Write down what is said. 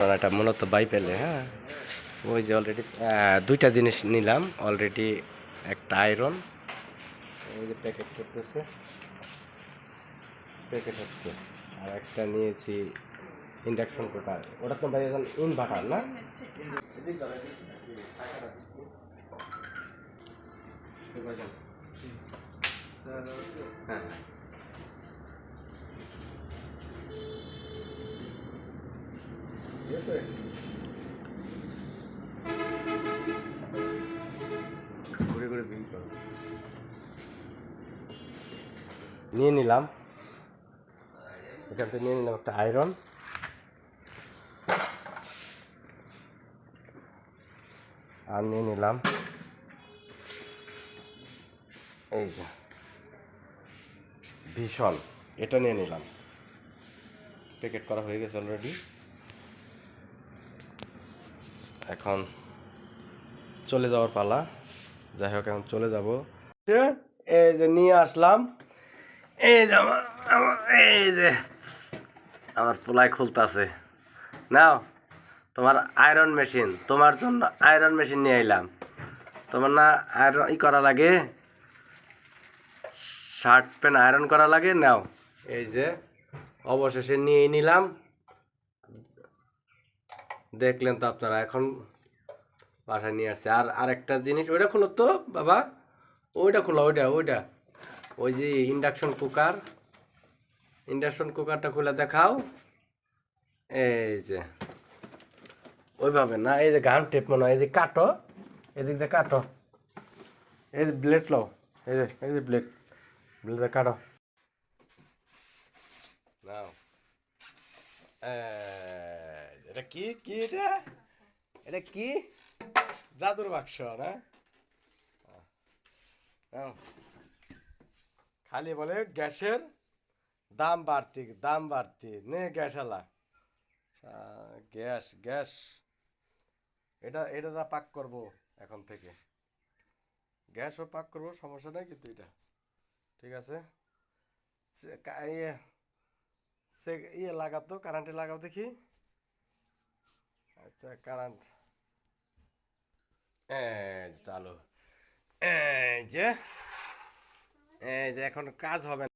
এটা মূলত বাই পেলে। হ্যাঁ, ওই যে অলরেডি দুইটা জিনিস নিলাম অলরেডি। একটা আয়রন, ওই যে প্যাকেট করতেছে, প্যাকেট হচ্ছে। আর একটা নিয়েছি ইন্ডাকশন কুকার। ওটা তো ভাই এখন ইনভার্টার না? হ্যাঁ, ঠিক আছে। ঘুরে ঘুরে বিল করো। নিয়ে নিলাম, এখান থেকে নিয়ে নিলাম একটা আয়রন, আর নিয়ে নিলাম এই যে ভীষণ, এটা নিয়ে নিলাম। প্যাকেট করা হয়ে গেছে অলরেডি। এখন চলে যাওয়ার পালা। যাই হোক, এখন চলে যাব। এই যে নিয়ে আসলাম, এই যে এই যে আমার পোলাই খুলতেছে। নাও তোমার আয়রন মেশিন, তোমার জন্য আয়রন মেশিন নিয়ে আইলাম। তোমার না আয়রন করা লাগে, শার্ট প্যান্ট আয়রন করা লাগে, নাও। এই যে অবশেষে নিয়ে নিলাম। দেখলেন তো আপনারা, এখন বাসায় নিয়ে আসছে। আর আরেকটা জিনিস, ওইটা খুলো তো বাবা, ওইটা খোলো, ওইটা ওইটা ওই যে ইন্ডাকশন কুকার, ইন্ডাকশন কুকারটা খুলে দেখাও। এই যে ওইভাবে না, এই যে গান টেপ মনে হয়, এই যে কাটো, এদিক দিয়ে কাটো, এই যে ব্লেড লো, এই যে ব্লেড, ব্লেডে কাটো নাও। এটা কি কি এটা, এটা কি জাদুর বাক্স না? নাও। খালি বলে গ্যাসের দাম বাড়তি, দাম বাড়তি, নে গ্যাস আলা। গ্যাস গ্যাস, এটা এটা দা পাক করব এখন থেকে। গ্যাসও পাক করব, সমস্যা নাই কিন্তু এটা ঠিক আছে। ইয়ে ইয়ে লাগাতো, কারেন্টে লাগাও দেখি। আচ্ছা কারেন্ট, চালু। এই যে এই যে এখন কাজ হবে।